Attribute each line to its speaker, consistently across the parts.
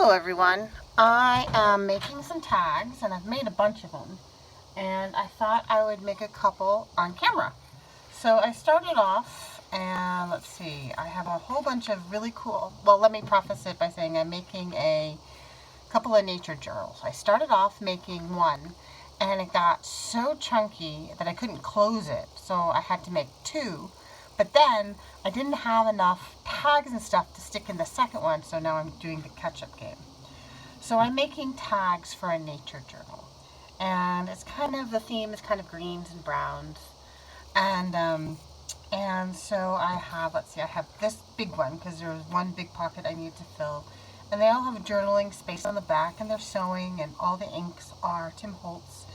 Speaker 1: Hello everyone. I am making some tags and I've made a bunch of them, and I thought I would make a couple on camera. So I started off, and let's see, I have a whole bunch of really cool, well, let me preface it by saying I'm making a couple of nature journals. I started off making one and it got so chunky that I couldn't close it, so I had to make two. But then I didn't have enough tags and stuff to stick in the second one, so now I'm doing the catch-up game. So I'm making tags for a nature journal, and it's kind of, the theme is kind of greens and browns, and so I have, let's see, I have this big one because there was one big pocket I needed to fill, and they all have a journaling space on the back, and they're sewing, and all the inks are Tim Holtz,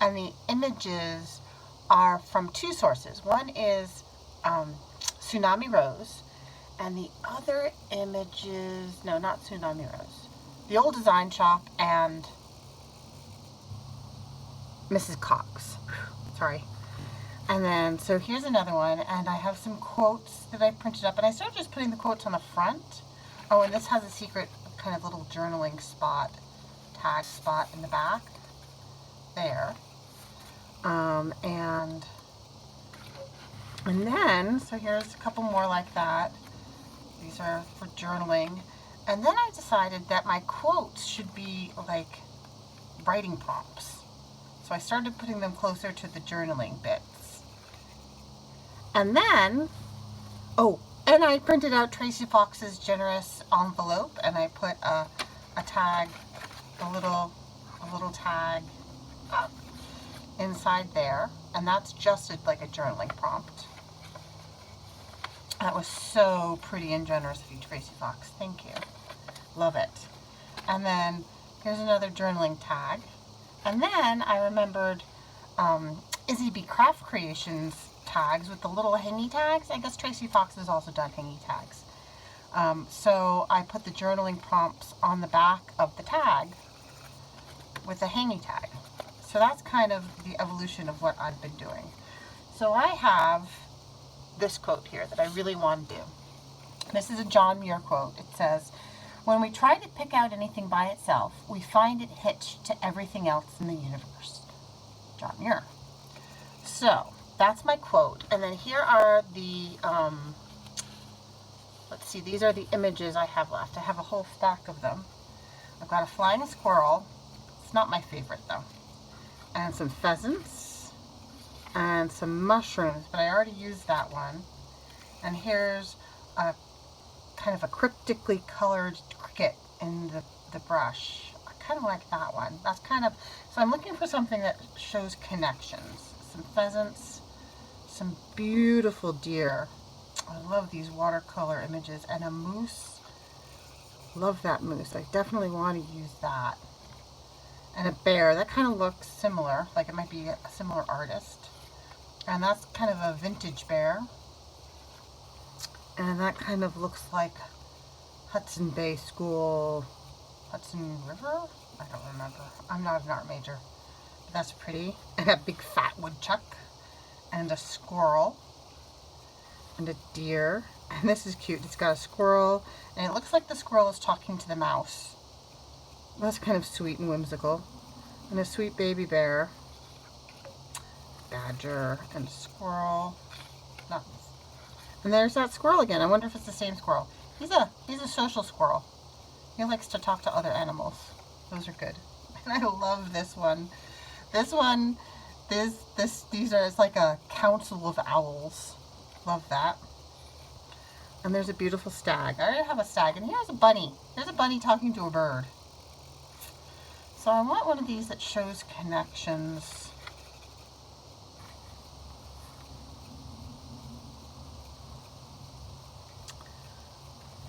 Speaker 1: and the images are from two sources. One is Tsunami Rose, and the other images, no, not Tsunami Rose, the OldDesignShop and Mrs. Cox. Sorry. And then, so here's another one, and I have some quotes that I printed up, and I started just putting the quotes on the front. Oh, and this has a secret kind of little journaling spot, tag spot in the back there. And then, so here's a couple more like that. These are for journaling. And then I decided that my quotes should be like writing prompts. So I started putting them closer to the journaling bits. And then, oh, and I printed out Tracie Fox's generous envelope, and I put a tag, a little tag inside there. And that's just like a journaling prompt. That was so pretty and generous of you, Tracie Fox. Thank you. Love it. And then here's another journaling tag. And then I remembered IzzyBeeCraftCreations tags with the little hangy tags. I guess Tracie Fox has also done hangy tags. So I put the journaling prompts on the back of the tag with the hangy tag. So that's kind of the evolution of what I've been doing. So I have this quote here that I really want to do. This is a John Muir quote. It says, "When we try to pick out anything by itself, we find it hitched to everything else in the universe." John Muir. So that's my quote. And then here are the, let's see, these are the images I have left. I have a whole stack of them. I've got a flying squirrel. It's not my favorite though. And some pheasants. And some mushrooms, but I already used that one. And here's a kind of a cryptically colored cricket in the brush. I kind of like that one. That's kind of, so I'm looking for something that shows connections. Some pheasants, some beautiful deer. I love these watercolor images. And a moose. Love that moose. I definitely want to use that. And a bear. That kind of looks similar, like it might be a similar artist. And that's kind of a vintage bear. And that kind of looks like Hudson Bay School, Hudson River? I don't remember. I'm not an art major. But that's pretty. And a big fat woodchuck. And a squirrel. And a deer. And this is cute. It's got a squirrel. And it looks like the squirrel is talking to the mouse. That's kind of sweet and whimsical. And a sweet baby bear. Badger and squirrel. No. And there's that squirrel again. I wonder if it's the same squirrel. He's a social squirrel. He likes to talk to other animals. Those are good. And I love this one. This one, it's like a council of owls. Love that. And there's a beautiful stag. I already have a stag. And here's a bunny. There's a bunny talking to a bird. So I want one of these that shows connections.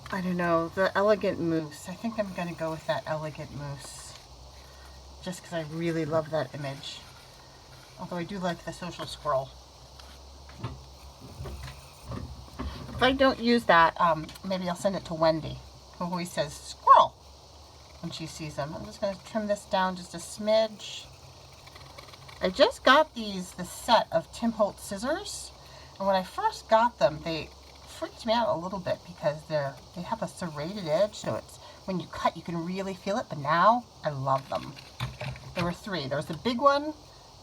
Speaker 1: I don't know, the elegant moose. I think I'm going to go with that elegant moose. Just because I really love that image. Although I do like the social squirrel. If I don't use that, maybe I'll send it to Wendy, who always says squirrel when she sees them. I'm just going to trim this down just a smidge. I just got this set of Tim Holtz scissors. And when I first got them, they freaked me out a little bit because they have a serrated edge, so it's when you cut, you can really feel it, but now I love them. There were 3. There's the big one,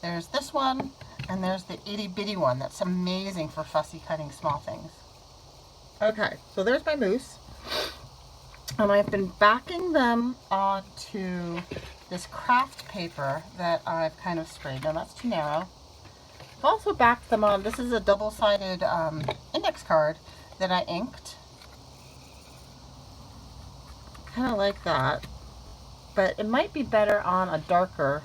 Speaker 1: there's this one, and there's the itty bitty one. That's amazing for fussy cutting small things. Okay, so there's my moose. And I've been backing them onto this craft paper that I've kind of sprayed. Now that's too narrow. I've also backed them on, this is a double-sided index card that I inked. Kind of like that. But it might be better on a darker.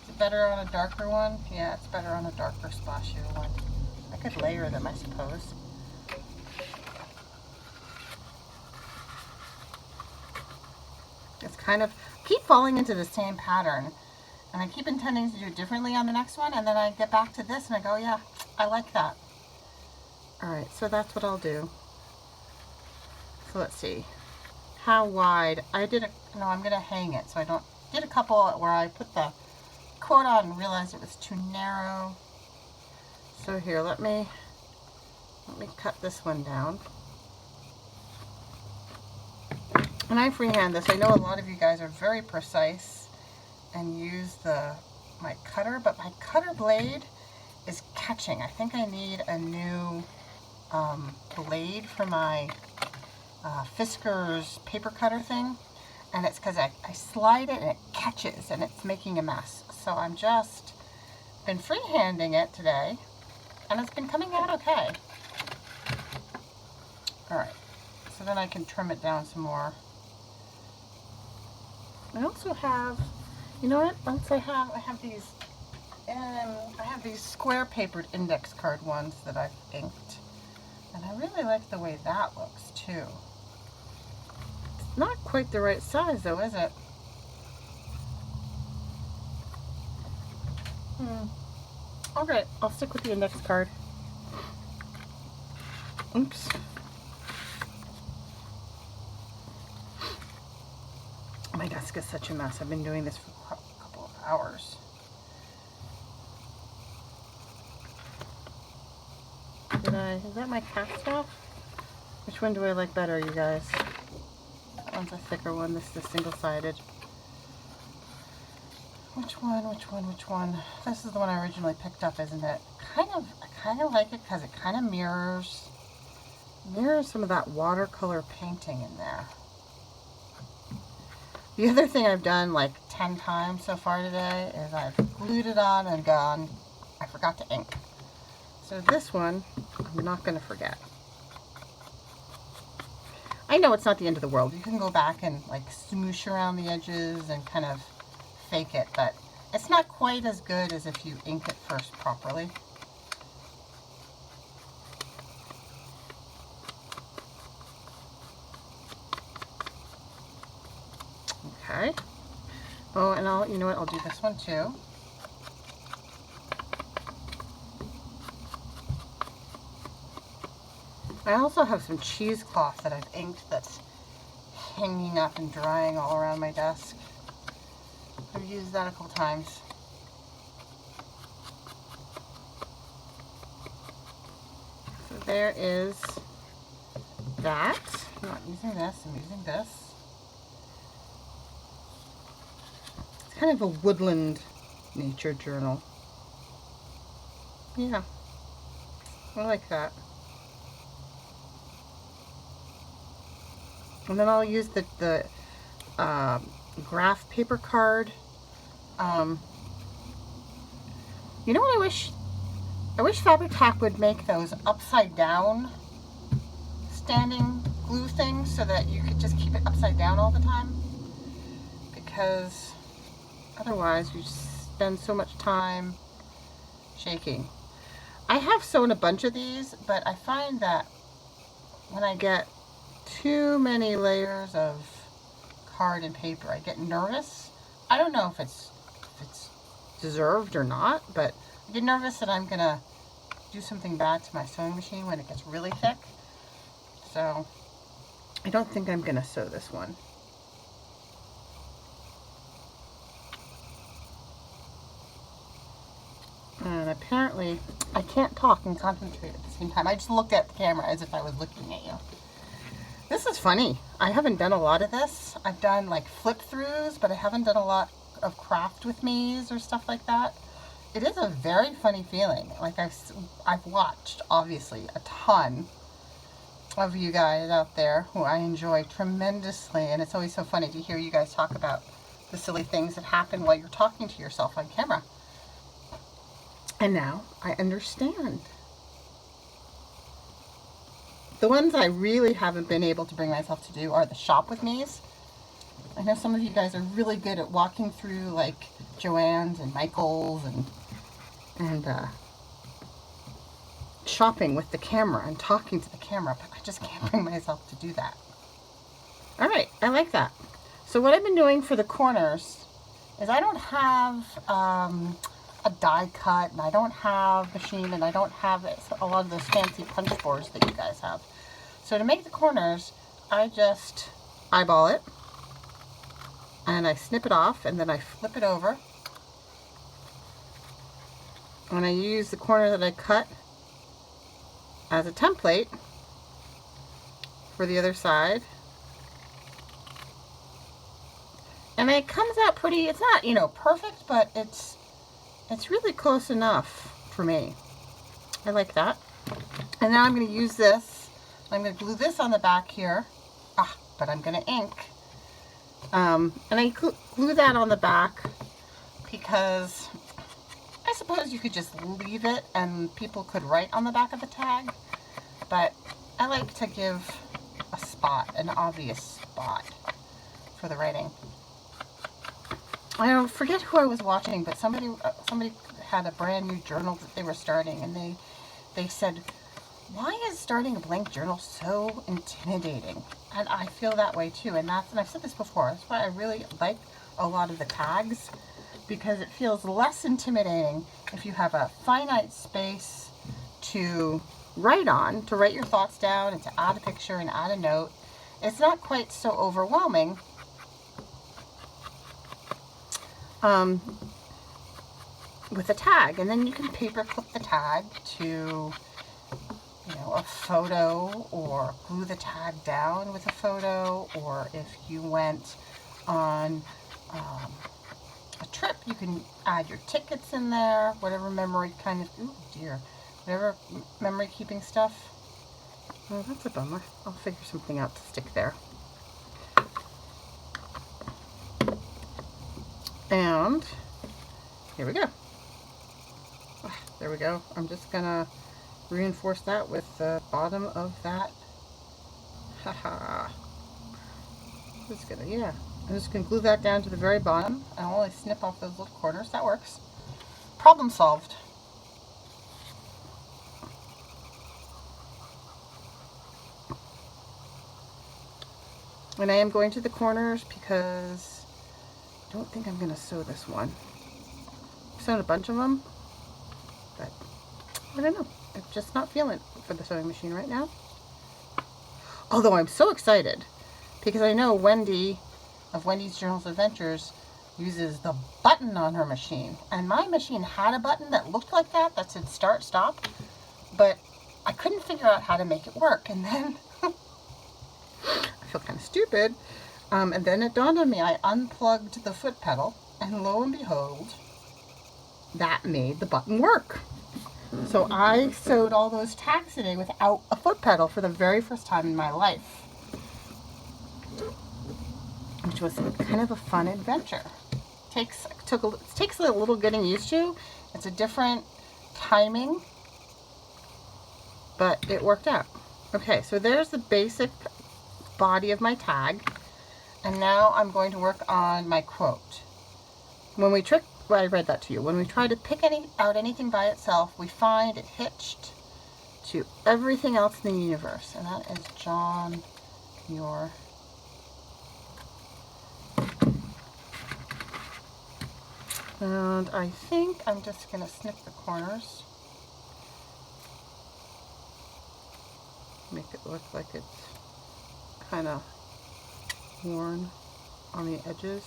Speaker 1: Is it better on a darker one? Yeah, it's better on a darker splashier one. I could layer them, I suppose. It's kind of, keep falling into the same pattern. And I keep intending to do it differently on the next one. And then I get back to this and I go, yeah, I like that. Alright, so that's what I'll do. So let's see. How wide? I did a, no, I'm going to hang it. So I don't, did a couple where I put the cord on and realized it was too narrow. So here, let me cut this one down. And I freehand this. I know a lot of you guys are very precise and use my cutter, but my cutter blade is catching. I think I need a new blade for my Fisker's paper cutter thing, and it's because I slide it and it catches and it's making a mess. So I'm just been freehanding it today, and it's been coming out okay. Alright, so then I can trim it down some more. I also have, you know what, once I have these square papered index card ones that I've inked, and I really like the way that looks too. It's not quite the right size though, is it? Okay, I'll stick with the index card. Oops. My desk is such a mess. I've been doing this for a couple of hours. Is that my cast off? Which one do I like better, you guys? That one's a thicker one. This is a single-sided. Which one? This is the one I originally picked up, isn't it? I kind of like it because it kind of mirrors some of that watercolor painting in there. The other thing I've done like 10 times so far today is I've glued it on and gone, I forgot to ink. So this one, I'm not going to forget. I know it's not the end of the world. You can go back and like smoosh around the edges and kind of fake it, but it's not quite as good as if you ink it first properly. Okay. Oh, and you know what, I'll do this one too. I also have some cheesecloth that I've inked that's hanging up and drying all around my desk. I've used that a couple times. So there is that. I'm not using this, I'm using this. It's kind of a woodland nature journal. Yeah, I like that. And then I'll use the graph paper card. You know what I wish? I wish Fabri-Tac would make those upside down standing glue things so that you could just keep it upside down all the time. Because otherwise you spend so much time shaking. I have sewn a bunch of these, but I find that when I get too many layers of card and paper, I get nervous. I don't know if it's deserved or not, but I get nervous that I'm gonna do something bad to my sewing machine when it gets really thick. So I don't think I'm gonna sew this one. And apparently I can't talk and concentrate at the same time. I just looked at the camera as if I was looking at you. This is funny. I haven't done a lot of this. I've done like flip throughs, but I haven't done a lot of craft with me's or stuff like that. It is a very funny feeling. Like I've watched, obviously, a ton of you guys out there who I enjoy tremendously, and it's always so funny to hear you guys talk about the silly things that happen while you're talking to yourself on camera. And now I understand. The ones I really haven't been able to bring myself to do are the shop with me's. I know some of you guys are really good at walking through like Joann's and Michael's and shopping with the camera and talking to the camera, but I just can't bring myself to do that. All right, I like that. So what I've been doing for the corners is I don't have a die cut, and I don't have machine, and I don't have a lot of those fancy punch boards that you guys have. So to make the corners, I just eyeball it, and I snip it off, and then I flip it over, and I use the corner that I cut as a template for the other side. And it comes out pretty, it's not, you know, perfect, but it's really close enough for me. I like that. And now I'm going to use this. I'm going to glue this on the back here. But I'm going to ink. And I glue that on the back because I suppose you could just leave it and people could write on the back of the tag. But I like to give a spot, an obvious spot for the writing. I don't forget who I was watching, but somebody had a brand new journal that they were starting, and they said, "Why is starting a blank journal so intimidating?" And I feel that way too. And I've said this before. That's why I really like a lot of the tags, because it feels less intimidating if you have a finite space to write on, to write your thoughts down, and to add a picture and add a note. It's not quite so overwhelming. With a tag, and then you can paper clip the tag to, you know, a photo, or glue the tag down with a photo, or if you went on a trip, you can add your tickets in there, whatever memory kind of, whatever memory keeping stuff. Oh, that's a bummer. I'll figure something out to stick there. And here we go. There we go. I'm just gonna reinforce that with the bottom of that. Haha. Just gonna, yeah. I'm just gonna glue that down to the very bottom. I'll only snip off those little corners. That works. Problem solved. And I am going to the corners because I don't think I'm gonna sew this one. I've sewn a bunch of them, but I don't know. I'm just not feeling it for the sewing machine right now. Although I'm so excited because I know Wendy of Wendy's Journals Adventures uses the button on her machine. And my machine had a button that looked like that said start, stop, but I couldn't figure out how to make it work. And then I feel kind of stupid. And then it dawned on me, I unplugged the foot pedal, and lo and behold, that made the button work. So I sewed all those tags today without a foot pedal for the very first time in my life, which was kind of a fun adventure. It takes a little getting used to. It's a different timing, but it worked out. Okay, so there's the basic body of my tag, and now I'm going to work on my quote. Well, I read that to you. When we try to pick out anything by itself, we find it hitched to everything else in the universe. And that is John Muir. And I think I'm just going to snip the corners. Make it look like it's kind of worn on the edges.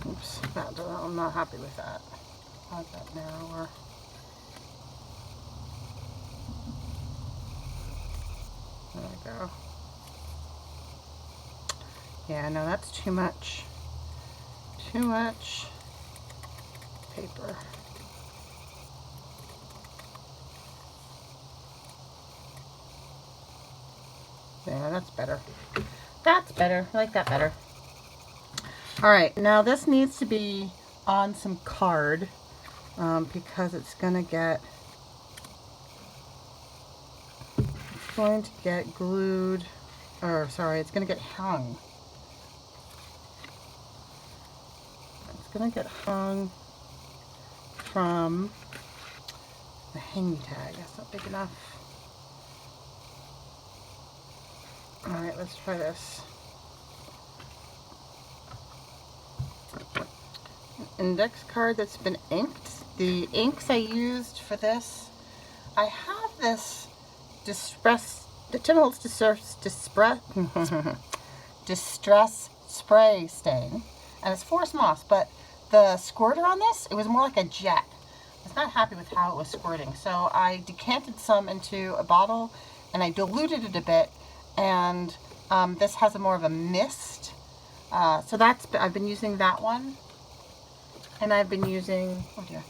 Speaker 1: Oops, I'm not happy with that. How's that narrower? There we go. Yeah, no, that's too much. Too much paper. Yeah, that's better. That's better. I like that better. Alright, now this needs to be on some card because it's going to get glued, or sorry, it's going to get hung. It's going to get hung from the hang tag. That's not big enough. Alright, let's try this. Index card that's been inked. The inks I used for this, I have this distress spray stain, and it's forest moss, but the squirter on this, it was more like a jet. I was not happy with how it was squirting, so I decanted some into a bottle and I diluted it a bit, and this has more of a mist. So I've been using that one. And I've been using, oh dear,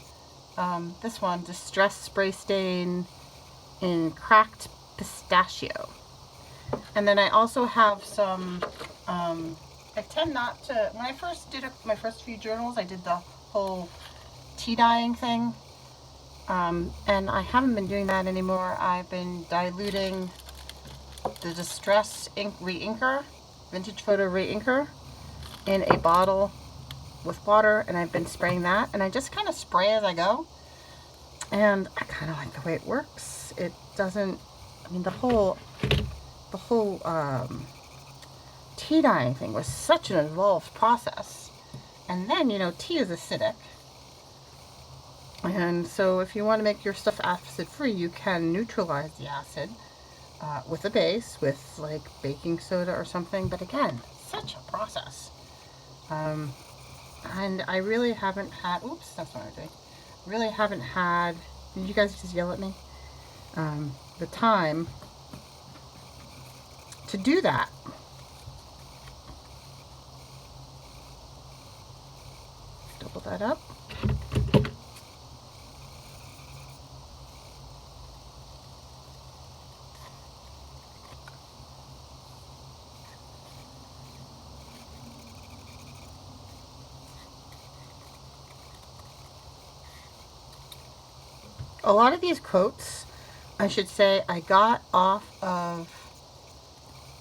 Speaker 1: this one, Distress Spray Stain in Cracked Pistachio. And then I also have some, I tend not to, when I first did my first few journals, I did the whole tea dyeing thing. And I haven't been doing that anymore. I've been diluting the Distress ink re-inker, Vintage Photo re-inker, in a bottle with water, and I've been spraying that, and I just kind of spray as I go, and I kind of like the way it works. It doesn't, I mean, the whole tea dyeing thing was such an involved process, and then, you know, tea is acidic, and so if you want to make your stuff acid free, you can neutralize the acid with a base, with like baking soda or something, but again, such a process. And I really haven't had, oops, that's what I'm doing. Really haven't had, did you guys just yell at me? The time to do that. Double that up. A lot of these quotes, I should say, I got off of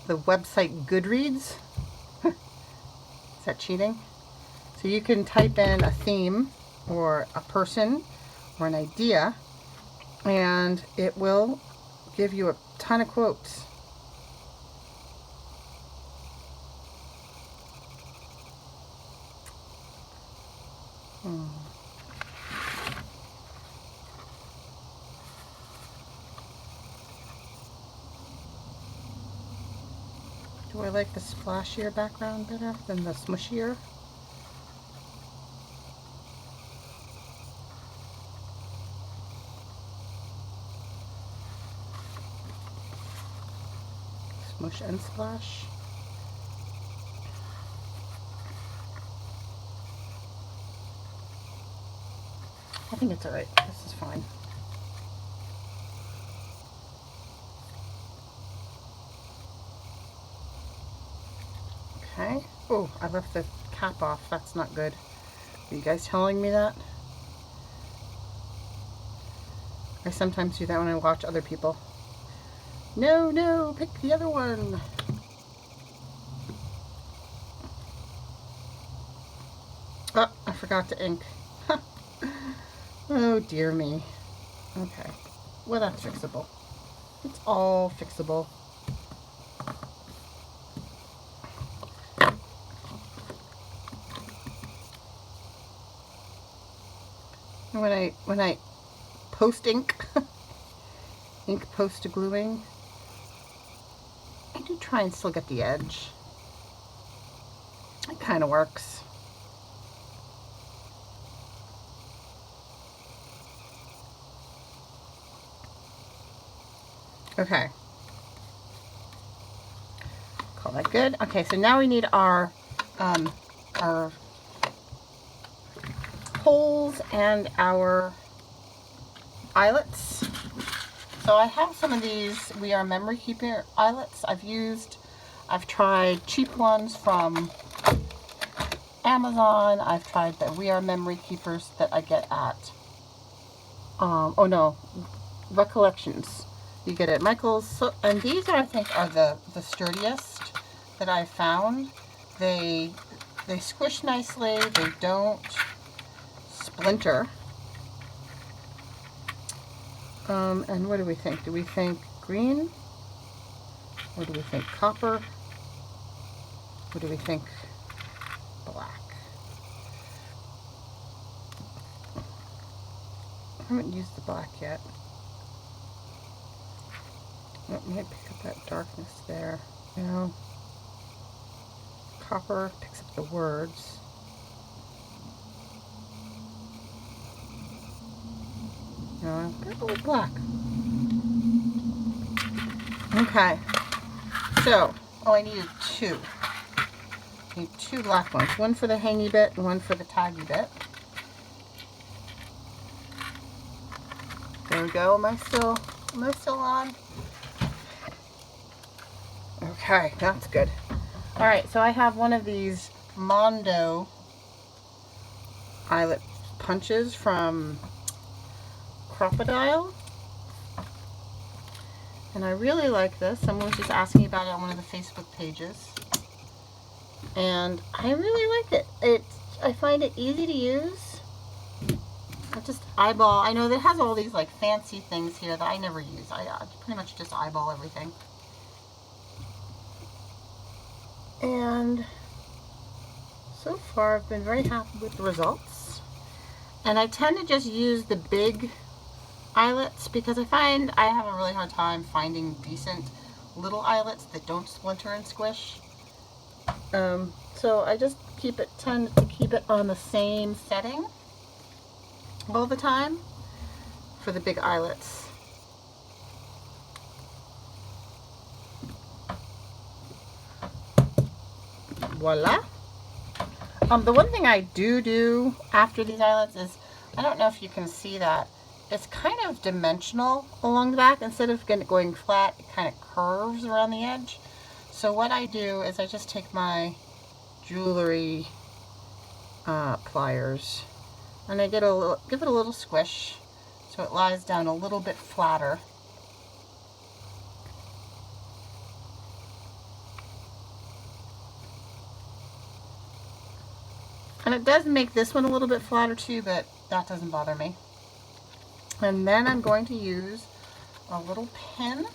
Speaker 1: the website Goodreads. Is that cheating? So you can type in a theme or a person or an idea, and it will give you a ton of quotes. Do I like the splashier background better than the smushier? Smush and splash. I think it's alright. This is fine. Okay. Oh, I left the cap off. That's not good. Are you guys telling me that? I sometimes do that when I watch other people. No, no, pick the other one. Oh, I forgot to ink. Oh, dear me. Okay. Well, that's fixable. It's all fixable. When I post ink, ink post to gluing, I do try and still get the edge. It kind of works. Okay. Call that good. Okay, so now we need our holes and our eyelets. So I have some of these We Are Memory Keeper eyelets. I've tried cheap ones from Amazon. I've tried the We Are Memory Keepers that I get at, oh no, Recollections. You get it at Michael's. So, and these I think are the sturdiest that I've found. They squish nicely. They don't splinter. And what do we think? Do we think green? Or do we think copper? Or do we think black? I haven't used the black yet. Let me pick up that darkness there. You know, copper picks up the words. No, go with black. Okay. So, I needed two. I need two black ones. One for the hangy bit and one for the taggy bit. There we go. Am I still on? Okay, that's good. Alright, so I have one of these Mondo eyelet punches from Crocodile. And I really like this. Someone was just asking about it on one of the Facebook pages. And I really like it. I find it easy to use. I just eyeball. I know that it has all these like fancy things here that I never use. I pretty much just eyeball everything. And so far I've been very happy with the results. And I tend to just use the big eyelets because I find I have a really hard time finding decent little eyelets that don't splinter and squish. So I just tend to keep it on the same setting all the time for the big eyelets. Voila. The one thing I do after these eyelets is, I don't know if you can see that, it's kind of dimensional along the back. Instead of going flat, it kind of curves around the edge. So what I do is I just take my jewelry pliers and I give it a little squish so it lies down a little bit flatter. And it does make this one a little bit flatter too, but that doesn't bother me. And then I'm going to use a little pin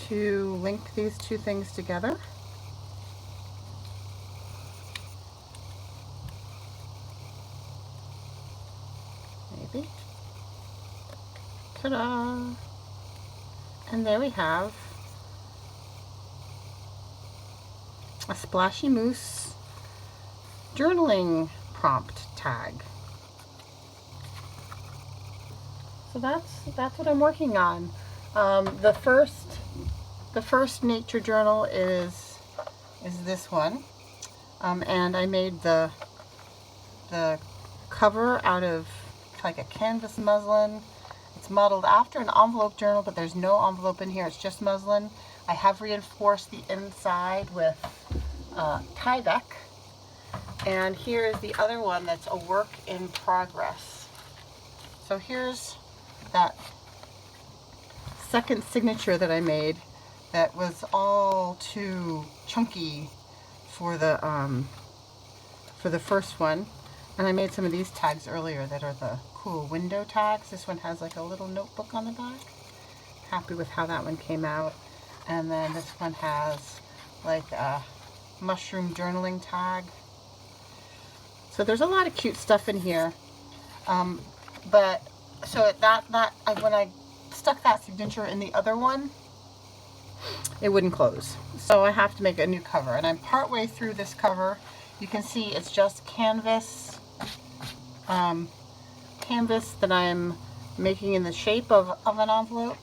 Speaker 1: to link these two things together. Maybe. Ta-da! And there we have a Splashy Moose journaling prompt tag. So that's what I'm working on. The first nature journal is this one, and I made the cover out of like a canvas muslin. It's modeled after an envelope journal, but there's no envelope in here. It's just muslin. I have reinforced the inside with Tyvek. And here is the other one that's a work in progress. So here's that second signature that I made that was all too chunky for the first one. And I made some of these tags earlier that are the cool window tags. This one has like a little notebook on the back. Happy with how that one came out. And then this one has like a mushroom journaling tag. So there's a lot of cute stuff in here. But so when I stuck that signature in the other one, it wouldn't close. So I have to make a new cover. And I'm partway through this cover. You can see it's just canvas canvas that I'm making in the shape of an envelope,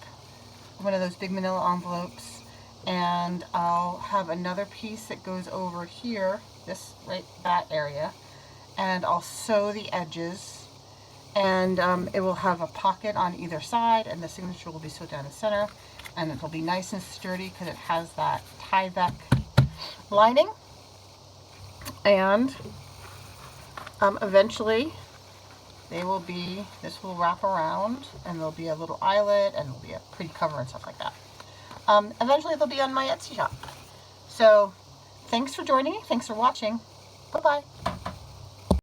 Speaker 1: one of those big manila envelopes, and I'll have another piece that goes over here, that area, and I'll sew the edges, and it will have a pocket on either side, and the signature will be sewed down the center, and it'll be nice and sturdy because it has that Tyvek lining. And eventually this will wrap around, and there'll be a little eyelet, and there'll be a pretty cover and stuff like that. Eventually they'll be on my Etsy shop. So thanks for joining me. Thanks for watching. Bye-bye.